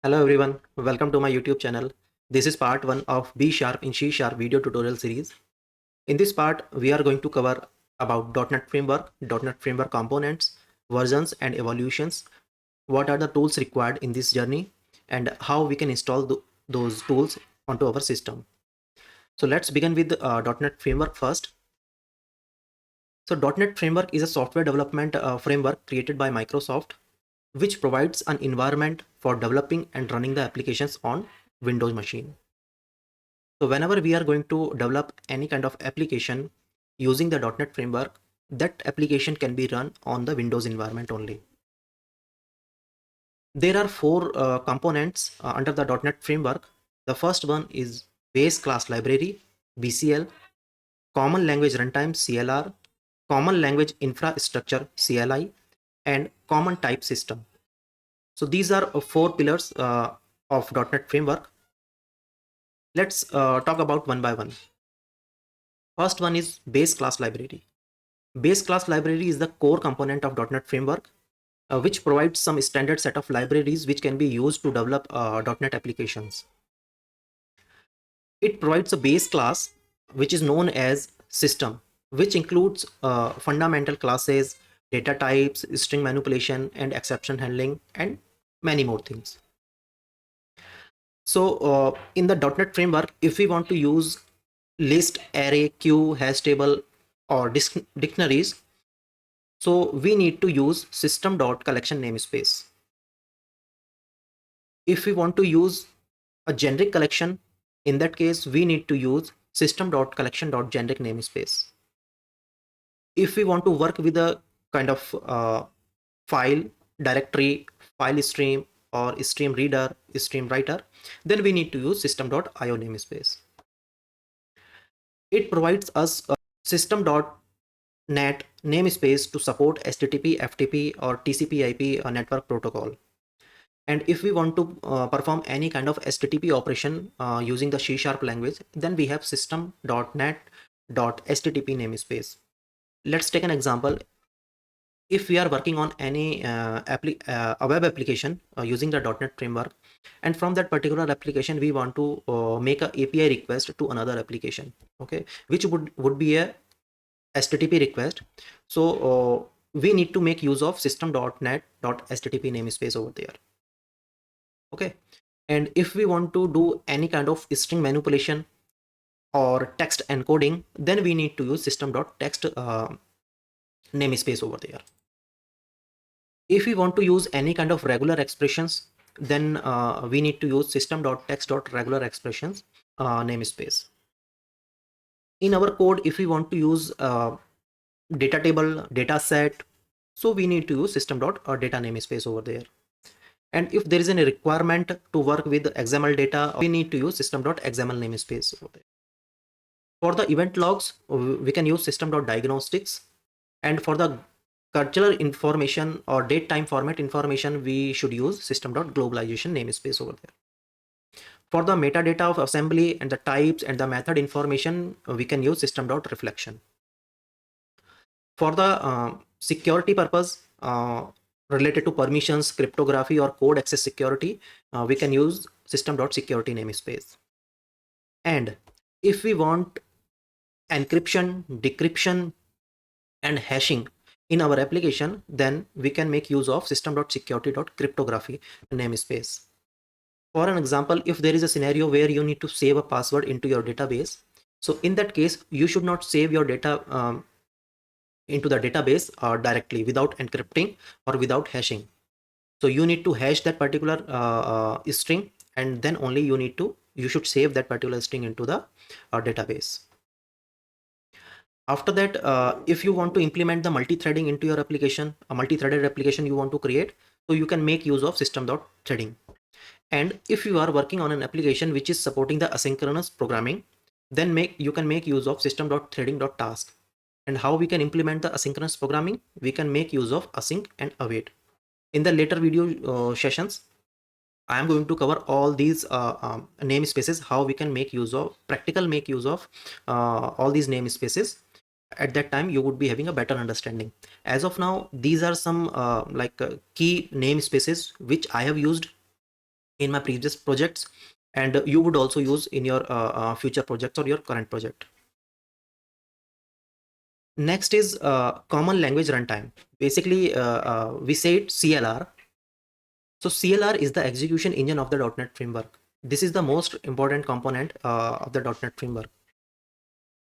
Hello everyone, welcome to my YouTube channel. This is part 1 of B Sharp in C Sharp video tutorial series. In this part, we are going to cover about .NET Framework components, versions and evolutions, what are the tools required in this journey, and how we can install those tools onto our system. So let's begin with .NET Framework first. So .NET Framework is a software development framework created by Microsoft which provides an environment for developing and running the applications on Windows machine. So whenever we are going to develop any kind of application using the .NET framework, that application can be run on the Windows environment only. There are four components under the .NET framework. The first one is base class library, BCL, common language runtime, CLR, common language infrastructure, CLI, and common type system. So these are four pillars of .NET framework. Let's talk about one by one. First one is base class library. Base class library is the core component of .NET framework, which provides some standard set of libraries which can be used to develop .NET applications. It provides a base class which is known as system, which includes fundamental classes, data types, string manipulation, and exception handling, and many more things. So in the .NET framework, if we want to use list, array, queue, hash table, or dictionaries, so we need to use system.collection namespace. If we want to use a generic collection, in that case, we need to use system.collection.generic namespace. If we want to work with a kind of file, directory, file stream, or stream reader, stream writer, then we need to use system.io namespace. It provides us a system.net namespace to support HTTP, FTP, or TCP/IP network protocol. And if we want to perform any kind of HTTP operation using the C# language, then we have system.net.http namespace. Let's take an example. If we are working on any a web application using the .NET framework, and from that particular application we want to make a API request to another application, okay, which would be a HTTP request. So we need to make use of system.net.http namespace over there. Okay, and if we want to do any kind of string manipulation or text encoding, then we need to use system.text namespace over there. If we want to use any kind of regular expressions, then we need to use system.text.regular expressions namespace. In our code, if we want to use data table, data set, so we need to use system.data namespace over there. And if there is any requirement to work with XML data, we need to use system.xml namespace over there. For the event logs, we can use system.diagnostics, and for the cultural information or date time format information, we should use system.globalization namespace over there. For the metadata of assembly and the types and the method information, we can use system.reflection. For the security purpose related to permissions, cryptography, or code access security, we can use system.security namespace. And if we want encryption, decryption, and hashing in our application, then we can make use of system.security.cryptography namespace. For an example, if there is a scenario where you need to save a password into your database, so in that case, you should not save your data into the database directly without encrypting or without hashing. So you need to hash that particular string, and then only you should save that particular string into the database. After that, if you want to implement the multi-threading into your application, a multi-threaded application you want to create, so you can make use of system.threading. And if you are working on an application which is supporting the asynchronous programming, then you can make use of system.threading.task. And how we can implement the asynchronous programming? We can make use of async and await. In the later video sessions, I am going to cover all these namespaces, how we can make use of all these namespaces. At that time, you would be having a better understanding. As of now, these are some key namespaces which I have used in my previous projects, and you would also use in your future projects or your current project. Next is common language runtime. Basically, we say it CLR. So CLR is the execution engine of the .NET framework. This is the most important component of the .NET framework,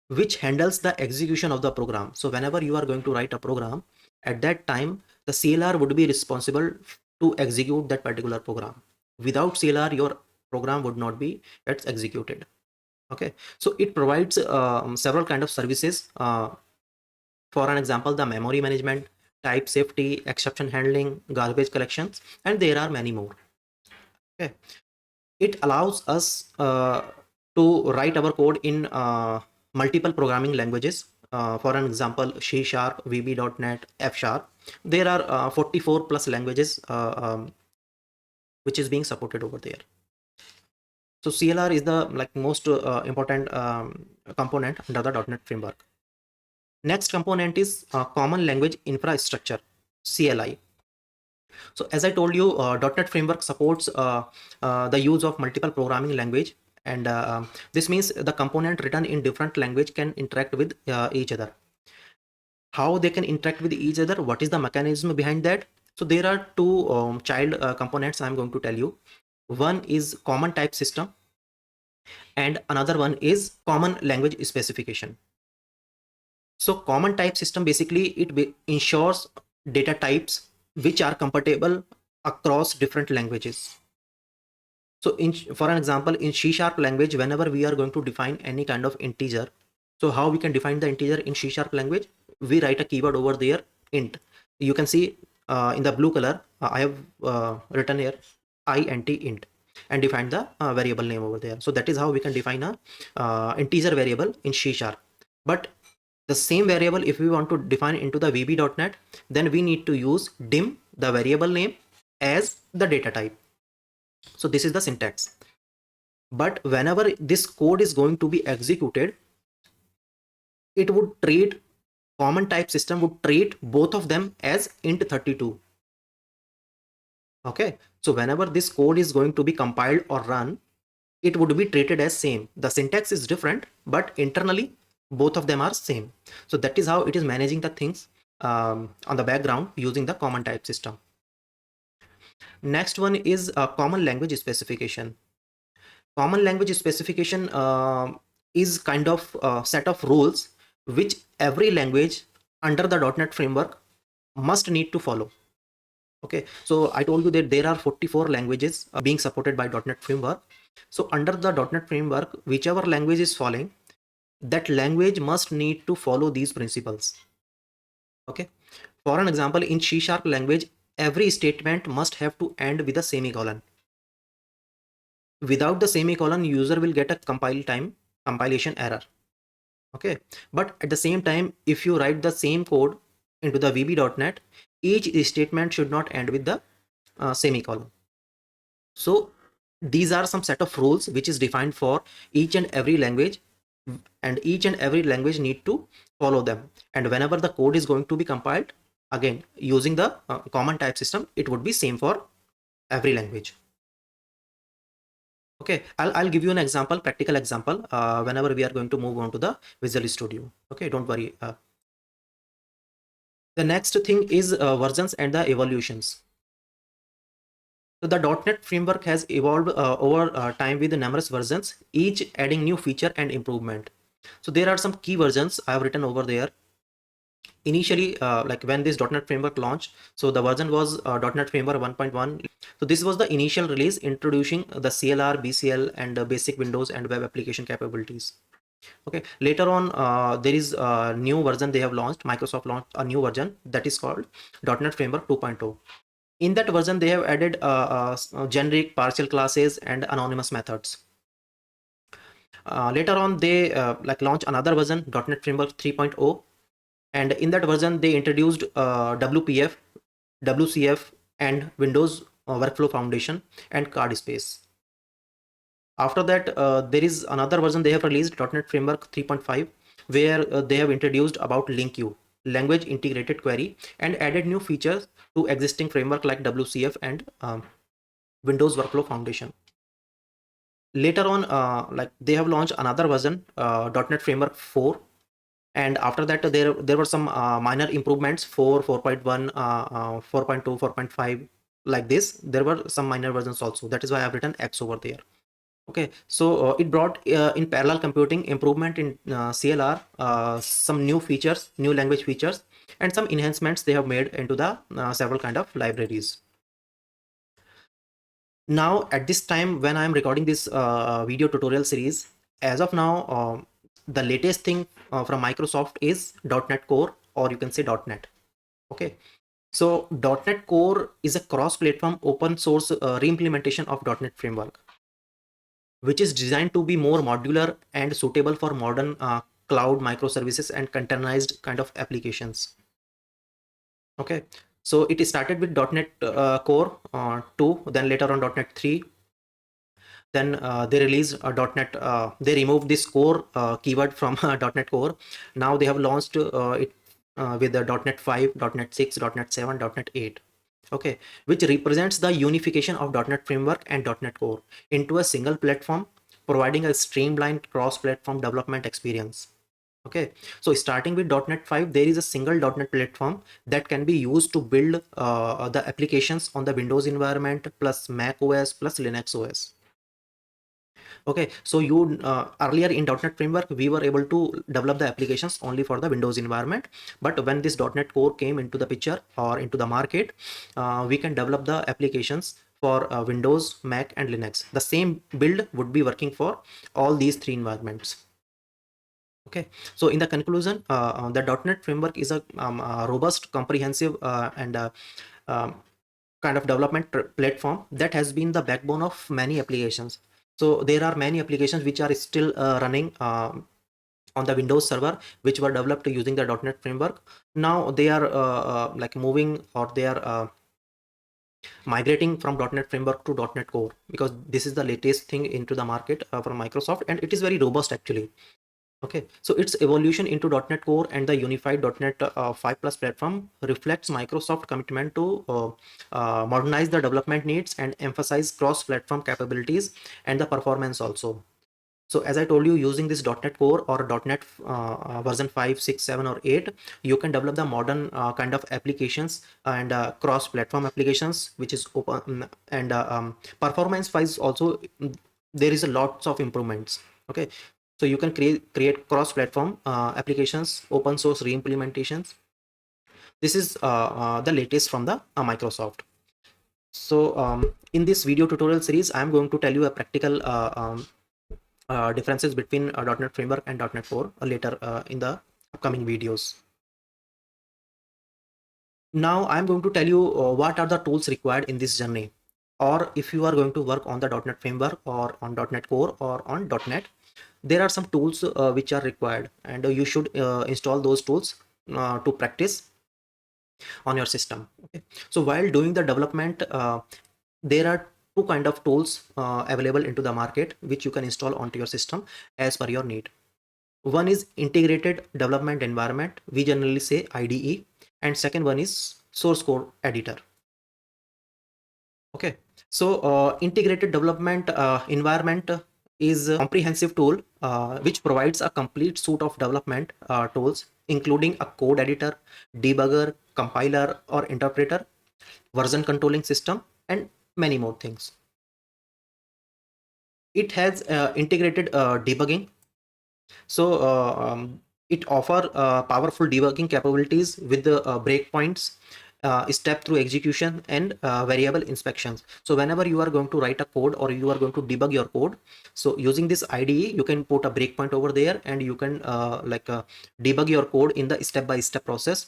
which handles the execution of the program. So whenever you are going to write a program, at that time, the CLR would be responsible to execute that particular program. Without CLR, your program would not be executed. Okay, so it provides several kind of services. For an example, the memory management, type safety, exception handling, garbage collections, and there are many more. Okay, it allows us to write our code in multiple programming languages. For an example, C Sharp, VB.NET, F Sharp. There are 44 plus languages which is being supported over there. So CLR is the most important component under the .NET framework. Next component is Common Language Infrastructure, CLI. So as I told you, .NET framework supports the use of multiple programming language, and this means the component written in different language can interact with each other. How they can interact with each other? What is the mechanism behind that? So there are two child components I'm going to tell you. One is common type system, and another one is common language specification. So common type system, basically it ensures data types which are compatible across different languages. So for an example, in C# language, whenever we are going to define any kind of integer, so how we can define the integer in C# language? We write a keyword over there, int. You can see in the blue color, I have written here int, and define the variable name over there. So that is how we can define a integer variable in C#. But the same variable, if we want to define into the VB.NET, then we need to use dim, the variable name, as the data type. So this is the syntax. But whenever this code is going to be executed, it would treat, common type system would treat both of them as int32. Okay, so whenever this code is going to be compiled or run, it would be treated as same. The syntax is different, but internally both of them are same. So that is how it is managing the things on the background using the common type system. Next one is a common language specification. Common language specification is kind of a set of rules which every language under the .NET framework must need to follow. Okay, so I told you that there are 44 languages being supported by .NET framework. So under the .NET framework, whichever language is following, that language must need to follow these principles. Okay, for an example, in C# language, every statement must have to end with a semicolon. Without the semicolon, user will get a compilation error. Okay, but at the same time, if you write the same code into the VB.NET, each statement should not end with the semicolon. So these are some set of rules which is defined for each and every language, and each and every language need to follow them. And whenever the code is going to be compiled, again using the common type system, it would be same for every language. Okay, I'll give you an example, practical example, whenever we are going to move on to the Visual Studio. Okay, don't worry. The next thing is versions and the evolutions. So the .NET framework has evolved over time with numerous versions, each adding new feature and improvement. So there are some key versions I have written over there. Initially, like when this .NET framework launched, so the version was .NET framework 1.1. So this was the initial release introducing the CLR, BCL, and basic Windows and web application capabilities. Okay, later on, there is a new version they have launched. Microsoft launched a new version that is called .NET framework 2.0. In that version, they have added generic partial classes and anonymous methods. Later on, they launch another version, .NET framework 3.0, and in that version they introduced WPF, WCF, and Windows Workflow Foundation and card space. After that, there is another version they have released, .NET framework 3.5, where they have introduced about LinkU, language integrated query, and added new features to existing framework like WCF and Windows Workflow Foundation. Later on, like they have launched another version, .NET Framework 4, and after that there were some minor improvements, 4, 4.1, 4.2, 4.5, like this. There were some minor versions also. That is why I've written X over there. Okay, so it brought in parallel computing, improvement in CLR, some new features, new language features, and some enhancements they have made into the several kind of libraries. Now at this time when I am recording this video tutorial series, as of now, the latest thing from Microsoft is .NET Core, or you can say .NET. Okay, so .NET Core is a cross-platform open source re-implementation of .NET Framework, which is designed to be more modular and suitable for modern cloud microservices and containerized kind of applications. Okay, so it started with .NET Core 2, then later on .NET 3. Then they released .NET. They removed this core keyword from .NET Core. Now they have launched it with the .NET 5, .NET 6, .NET 7, .NET 8. Okay, which represents the unification of .NET Framework and .NET Core into a single platform, providing a streamlined cross-platform development experience. Okay, so starting with .NET 5, there is a single .NET platform that can be used to build the applications on the Windows environment plus Mac OS plus Linux OS. Okay, so you earlier in .NET Framework, we were able to develop the applications only for the Windows environment. But when this .NET Core came into the picture or into the market, we can develop the applications for Windows, Mac, and Linux. The same build would be working for all these three environments. Okay, so in the conclusion, the .NET Framework is a robust, comprehensive, and um, kind of development platform that has been the backbone of many applications. So there are many applications which are still running on the Windows server, which were developed using the .NET Framework. Now they are like moving, or they are migrating from .NET Framework to .NET Core, because this is the latest thing into the market from Microsoft, and it is very robust actually. Okay, so its evolution into .NET Core and the unified .NET 5 Plus platform reflects Microsoft commitment to modernize the development needs and emphasize cross-platform capabilities and the performance also. So as I told you, using this .NET Core or .NET version 5, 6, 7, or 8, you can develop the modern kind of applications and cross-platform applications, which is open, and performance-wise also there is a lots of improvements. Okay, so you can create cross-platform applications, open source re-implementations. This is the latest from the Microsoft. So in this video tutorial series, I'm going to tell you a practical differences between .NET Framework and .NET Core later in the upcoming videos. Now I'm going to tell you what are the tools required in this journey, or if you are going to work on the .NET Framework or on .NET Core or on .NET, there are some tools which are required, and you should install those tools to practice on your system. Okay, so while doing the development, there are two kind of tools available into the market which you can install onto your system as per your need. One is integrated development environment, we generally say IDE, and second one is source code editor. Okay, so integrated development environment is a comprehensive tool which provides a complete suite of development tools, including a code editor, debugger, compiler or interpreter, version controlling system, and many more things. It has integrated debugging. So it offer powerful debugging capabilities with the breakpoints, step through execution, and variable inspections. So whenever you are going to write a code or you are going to debug your code, so using this IDE, you can put a breakpoint over there, and you can debug your code in the step-by-step process.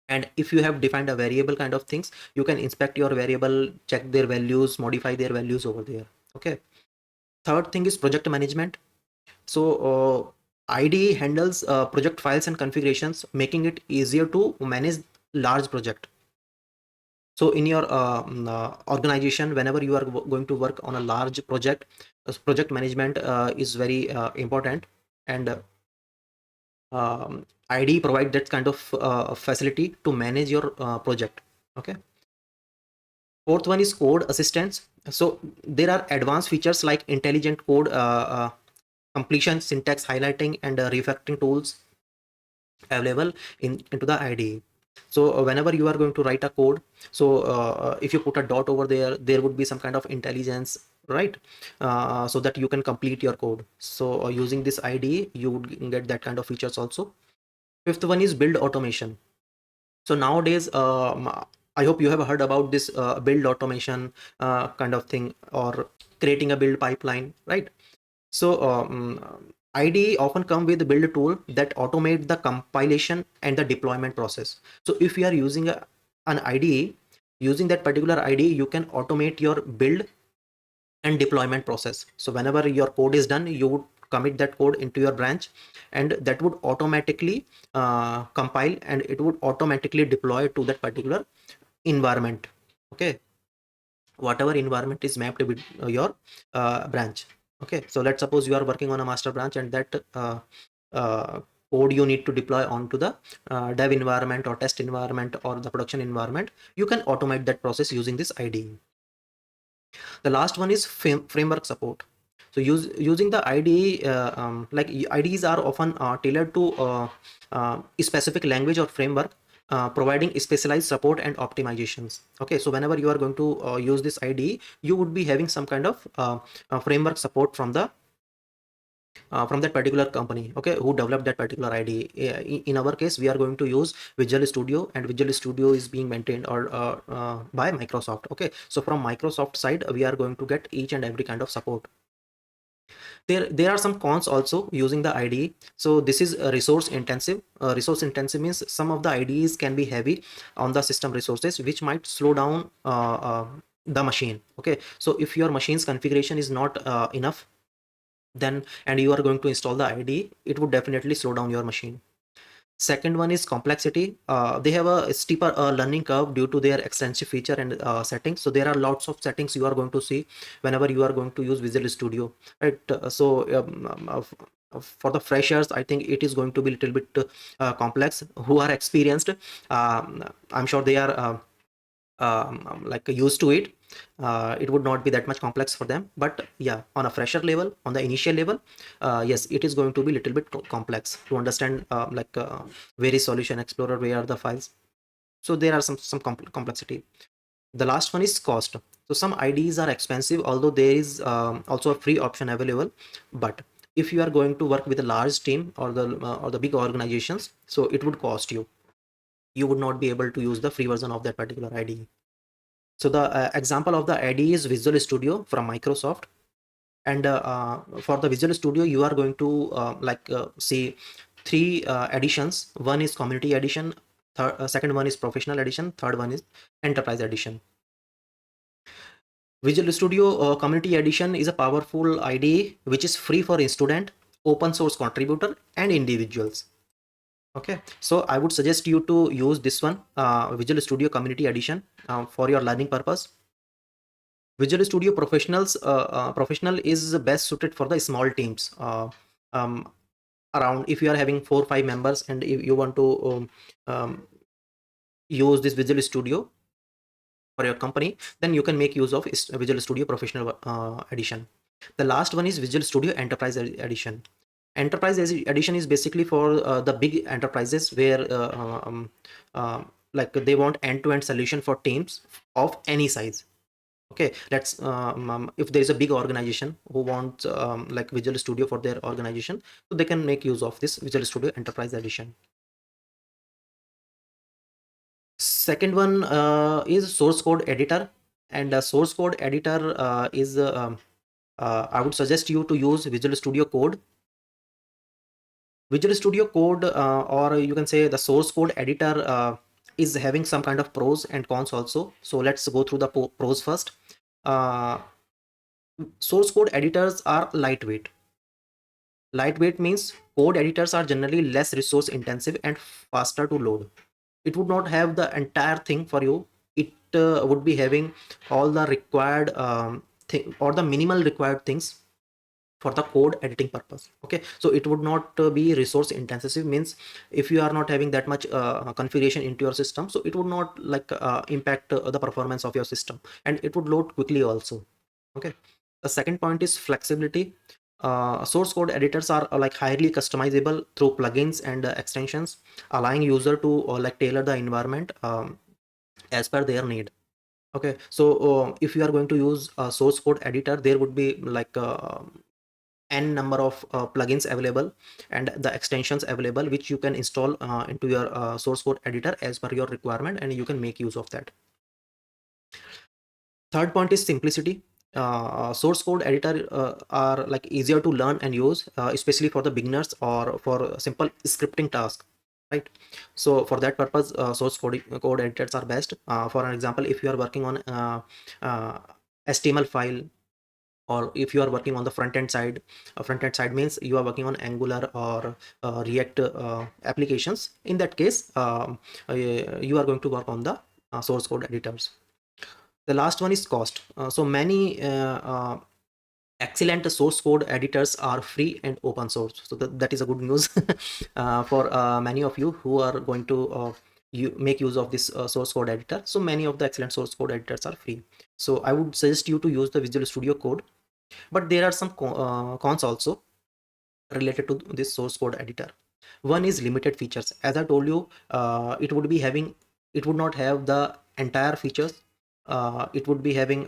And if you have defined a variable kind of things, you can inspect your variable, check their values, modify their values over there. Okay. Third thing is project management. So IDE handles project files and configurations, making it easier to manage large project. So in your organization, whenever you are going to work on a large project, project management is very important, and IDE provide that kind of facility to manage your project. Okay. Fourth one is code assistance. So there are advanced features like intelligent code completion, syntax highlighting, and refactoring tools available into the IDE. So whenever you are going to write a code, so if you put a dot over there, there would be some kind of intelligence, right? So that you can complete your code. So using this IDE, you would get that kind of features also. Fifth one is build automation. So nowadays, I hope you have heard about this build automation kind of thing, or creating a build pipeline, right? So IDE often come with a build tool that automate the compilation and the deployment process. So if you are using an IDE, using that particular IDE, you can automate your build and deployment process. So whenever your code is done, you would commit that code into your branch, and that would automatically compile, and it would automatically deploy to that particular environment. Okay, whatever environment is mapped with your branch. Okay, so let's suppose you are working on a master branch, and that code you need to deploy onto the dev environment or test environment or the production environment. You can automate that process using this IDE. The last one is framework support. So using the IDE, like IDEs are often tailored to a specific language or framework, providing specialized support and optimizations. Okay, so whenever you are going to use this IDE, you would be having some kind of framework support from that particular company, okay, who developed that particular IDE. In our case, we are going to use Visual Studio, and Visual Studio is being maintained or by Microsoft. Okay, so from Microsoft side, we are going to get each and every kind of support. There are some cons also using the IDE. So this is resource intensive. Resource intensive means some of the IDEs can be heavy on the system resources, which might slow down the machine. Okay, so if your machine's configuration is not enough, then and you are going to install the IDE, it would definitely slow down your machine. Second one is complexity. They have a steeper learning curve due to their extensive feature and settings. So there are lots of settings you are going to see whenever you are going to use Visual Studio, right? For the freshers, I think it is going to be a little bit complex. Who are experienced, I'm sure they are like used to it. It would not be that much complex for them, but yeah, on a fresher level, on the initial level, yes, it is going to be a little bit complex to understand, like various solution explorer, where are the files. So there are some complexity. The last one is cost. So some IDs are expensive, although there is also a free option available. But if you are going to work with a large team or the big organizations, so it would cost you. You would not be able to use the free version of that particular IDE. So the example of the IDE is Visual Studio from Microsoft. And for the Visual Studio, you are going to see three editions. One is Community Edition, second one is Professional Edition, third one is Enterprise Edition. Visual Studio Community Edition is a powerful IDE which is free for student, open source contributor, and individuals. Okay, so I would suggest you to use this one, Visual Studio Community Edition, for your learning purpose. Visual Studio Professional is best suited for the small teams. Um, Around, if you are having 4 or 5 members, and if you want to use this Visual Studio for your company, then you can make use of Visual Studio Professional Edition. The last one is Visual Studio Enterprise Edition. Enterprise Edition is basically for the big enterprises where uh, like they want end-to-end solution for teams of any size. Okay, let's if there is a big organization who wants like Visual Studio for their organization, so they can make use of this Visual Studio Enterprise Edition. Second one is source code editor. And source code editor is I would suggest you to use Visual Studio Code. Visual Studio Code, or you can say the source code editor, is having some kind of pros and cons also. So let's go through the pros first. uh, Source code editors are lightweight. Lightweight means code editors are generally less resource intensive and faster to load. It would not have the entire thing for you. It would be having all the required thing, or the minimal required things for the code editing purpose. Okay, so it would not be resource intensive, means if you are not having that much configuration into your system, so it would not like impact the performance of your system, and it would load quickly also. Okay, the second point is flexibility. Source code editors are like highly customizable through plugins and extensions, allowing user to like tailor the environment as per their need. Okay, so if you are going to use a source code editor, there would be like n number of plugins available and the extensions available, which you can install into your source code editor as per your requirement, and you can make use of that. Third point is simplicity. Source code editor are like easier to learn and use, especially for the beginners or for simple scripting tasks, right? So for that purpose, code editors are best. For an example, if you are working on uh, HTML file, or if you are working on the front end side means you are working on Angular or React applications. In that case, you are going to work on the source code editors. The last one is cost. So many excellent source code editors are free and open source, so that is a good news for many of you who are going to you make use of this source code editor. So many of the excellent source code editors are free, so I would suggest you to use the Visual Studio Code. But there are some cons also related to this source code editor. One is limited features. As I told you, it would not have the entire features. It would be having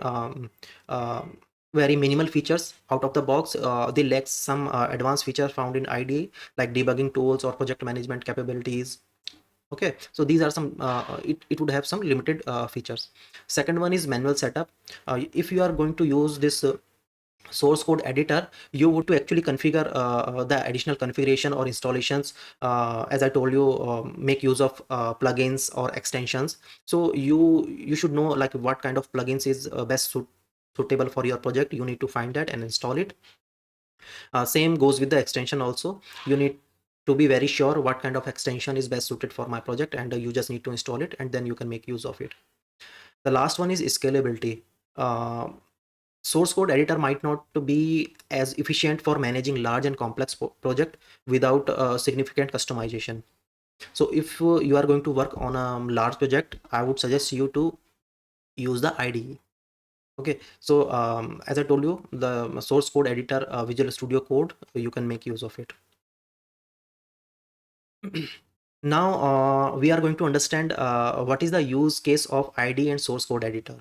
very minimal features out of the box. They lack some advanced features found in IDE, like debugging tools or project management capabilities. Okay, so these are some it would have some limited features. Second one is manual setup. If you are going to use this source code editor, you would to actually configure the additional configuration or installations. As I told you, make use of plugins or extensions. So you should know like what kind of plugins is suitable for your project. You need to find that and install it. Same goes with the extension also. You need to be very sure what kind of extension is best suited for my project, and you just need to install it, and then you can make use of it. The last one is scalability. uh, Source code editor might not be as efficient for managing large and complex project without significant customization. So if you are going to work on a large project, I would suggest you to use the IDE. Okay, so as I told you, the source code editor, Visual Studio Code, you can make use of it. Now we are going to understand what is the use case of IDE and source code editor.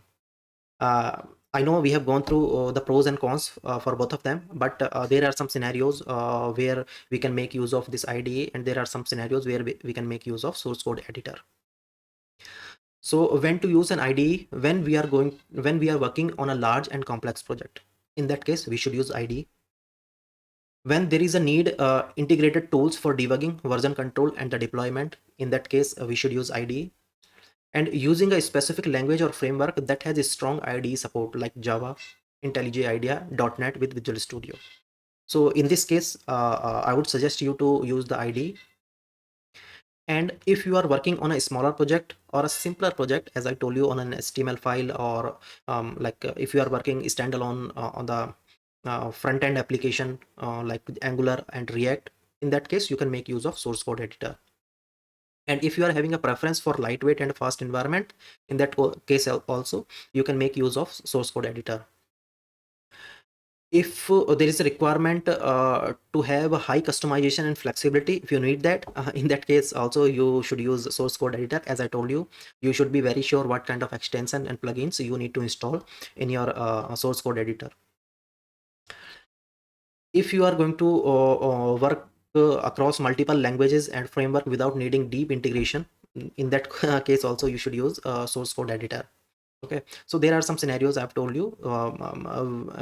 I know we have gone through the pros and cons for both of them, but there are some scenarios where we can make use of this IDE, and there are some scenarios where we can make use of source code editor. So when to use an IDE? When we are working on a large and complex project. In that case, we should use IDE. When there is a need integrated tools for debugging, version control, and the deployment. In that case, we should use IDE. And using a specific language or framework that has a strong IDE support, like Java, IntelliJ IDEA, .NET with Visual Studio. So in this case, I would suggest you to use the IDE. And if you are working on a smaller project or a simpler project, as I told you, on an HTML file, or if you are working standalone on the front end application like Angular and React, in that case, you can make use of source code editor. And if you are having a preference for lightweight and fast environment, in that case also, you can make use of source code editor. If there is a requirement to have a high customization and flexibility, if you need that, in that case also you should use source code editor. As I told you, you should be very sure what kind of extension and plugins you need to install in your source code editor. If you are going to work across multiple languages and framework without needing deep integration, in that case also you should use source code editor. Okay, so there are some scenarios I've told you.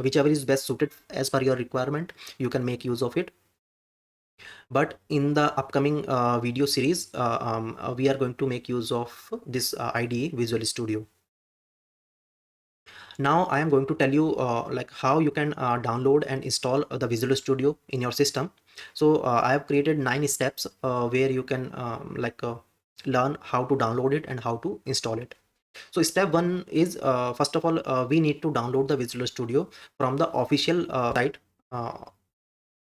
Whichever is best suited as per your requirement, you can make use of it. But in the upcoming video series, we are going to make use of this IDE, Visual Studio. Now I am going to tell you like how you can download and install the Visual Studio in your system. So I have created 9 steps where you can learn how to download it and how to install it. So step 1 is first of all we need to download the Visual Studio from the official site.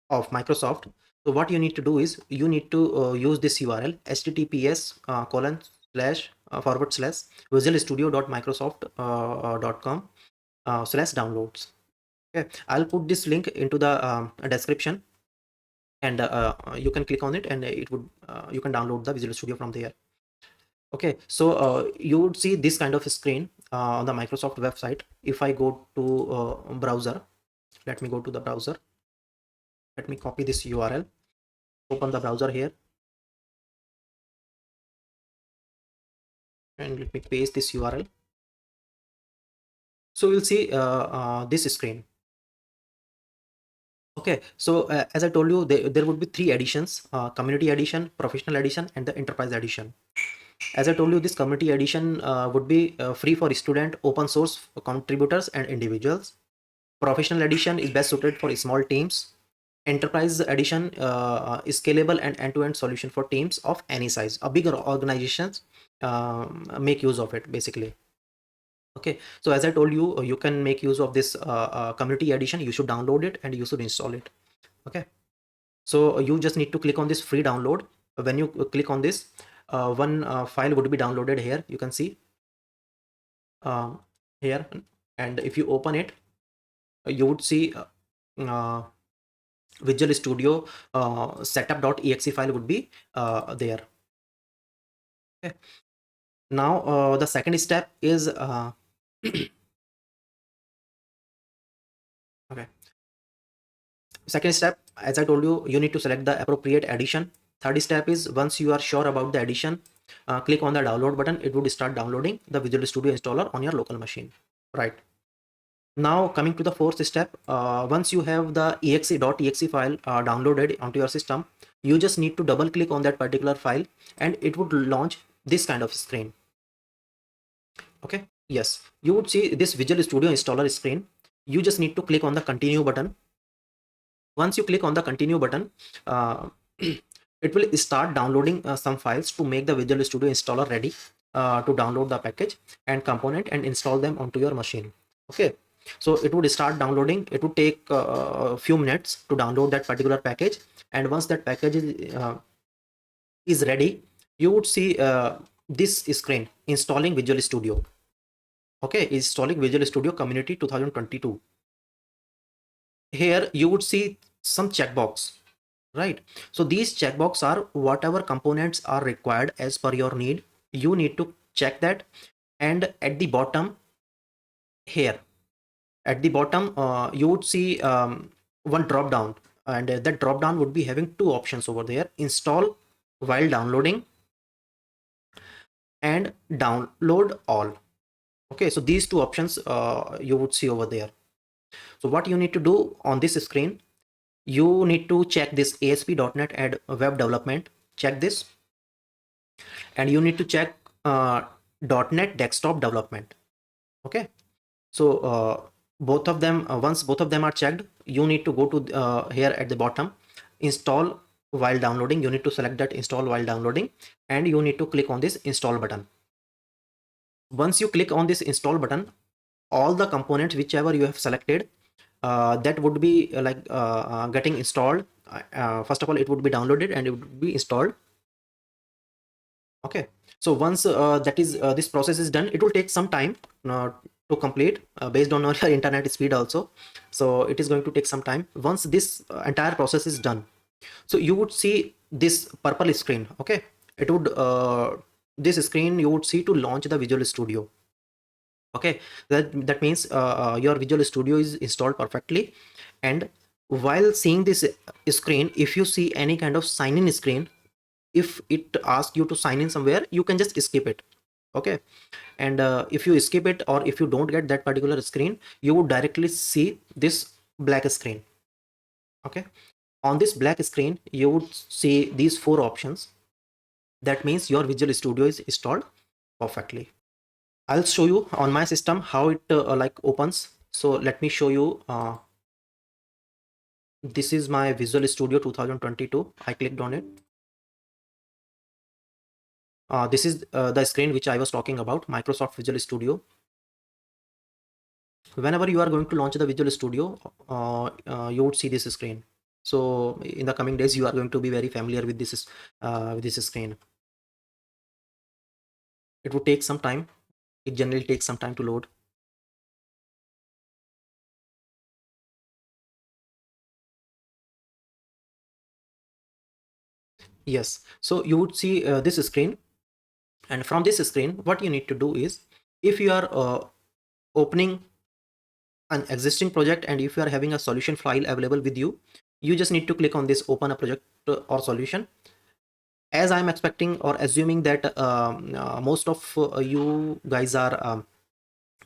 of Microsoft. So what you need to do is you need to use this URL https colon slash forward slash visualstudio.microsoft.com slash downloads. Okay, I'll put this link into the description, and you can click on it, and it would you can download the Visual Studio from there. Okay, so you would see this kind of a screen on the Microsoft website. If I go to browser, let me go to the browser. Let me copy this URL, open the browser here, and let me paste this URL. So you'll see this screen. Okay, so as I told you, there would be 3 editions: community edition, professional edition, and the enterprise edition. As I told you, this community edition would be free for student, open source contributors, and individuals. Professional edition is best suited for small teams. Enterprise edition is scalable and end-to-end solution for teams of any size. A bigger organizations make use of it basically. Okay, so as I told you, you can make use of this community edition. You should download it and you should install it. Okay, so you just need to click on this free download. When you click on this, one file would be downloaded here. You can see here, and if you open it, you would see Visual Studio setup.exe file would be there. Okay. Now the second step is okay. Second step, as I told you, you need to select the appropriate edition. Third step is, once you are sure about the edition, click on the download button. It would start downloading the Visual Studio installer on your local machine. Right. Now coming to the fourth step, once you have the exe.exe file downloaded onto your system, you just need to double click on that particular file and it would launch this kind of screen. Okay, yes, you would see this Visual Studio installer screen. You just need to click on the continue button. Once you click on the continue button, it will start downloading some files to make the Visual Studio installer ready to download the package and component and install them onto your machine. Okay, so it would start downloading. It would take a few minutes to download that particular package, and once that package is ready, you would see this screen, installing Visual Studio. Okay, installing Visual Studio Community 2022. Here you would see some checkbox, right? So these checkbox are whatever components are required as per your need. You need to check that, and at the bottom here, at the bottom you would see one drop down, and that drop down would be having 2 options over there: install while downloading and download all. Okay, so these 2 options you would see over there. So what you need to do on this screen, you need to check this ASP.NET and web development. Check this, and you need to check .NET desktop development. Okay, so both of them, once both of them are checked, you need to go to here at the bottom, install while downloading. You need to select that install while downloading, and you need to click on this install button. Once you click on this install button, all the components whichever you have selected, that would be getting installed. First of all, it would be downloaded and it would be installed. Okay, so once that is this process is done, it will take some time to complete based on your internet speed also. So it is going to take some time. Once this entire process is done, so you would see this purple screen. Okay, it would this screen you would see to launch the Visual Studio. Okay, that means your Visual Studio is installed perfectly. And while seeing this screen, if you see any kind of sign in screen, if it asks you to sign in somewhere, you can just skip it. Okay, and if you skip it, or if you don't get that particular screen, you would directly see this black screen. Okay, on this black screen you would see these 4 options. That means your Visual Studio is installed perfectly. I'll show you on my system how it like opens. So let me show you. This is my Visual Studio 2022. I clicked on it. This is the screen which I was talking about, Microsoft Visual Studio. Whenever you are going to launch the Visual Studio, you would see this screen. So in the coming days, you are going to be very familiar with this screen. It would take some time. It generally takes some time to load. Yes, so you would see this screen, and from this screen what you need to do is, if you are opening an existing project and if you are having a solution file available with you, you just need to click on this open a project or solution. As I'm expecting or assuming that most of you guys are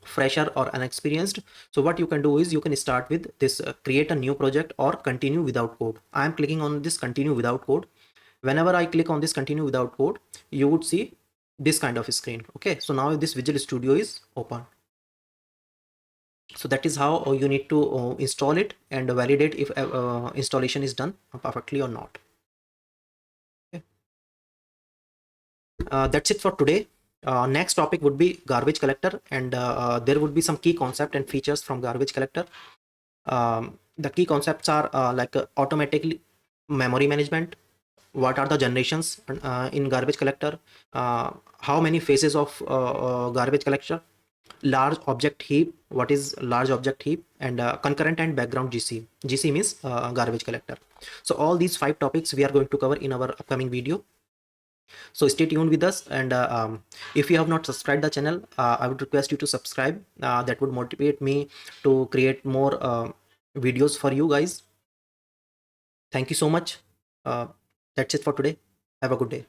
fresher or unexperienced, so what you can do is you can start with this create a new project or continue without code. I am clicking on this continue without code. Whenever I click on this continue without code, you would see this kind of screen. Okay, so now this Visual Studio is open. So that is how you need to install it and validate if installation is done perfectly or not. Okay. That's it for today. Next topic would be garbage collector, and there would be some key concept and features from garbage collector. The key concepts are like automatically memory management, what are the generations in garbage collector, how many phases of garbage collector, large object heap, what is large object heap, and concurrent and background gc means garbage collector. So all these 5 topics we are going to cover in our upcoming video. So stay tuned with us, and if you have not subscribed the channel, I would request you to subscribe. That would motivate me to create more videos for you guys. Thank you so much. uh, that's it for today. Have a good day.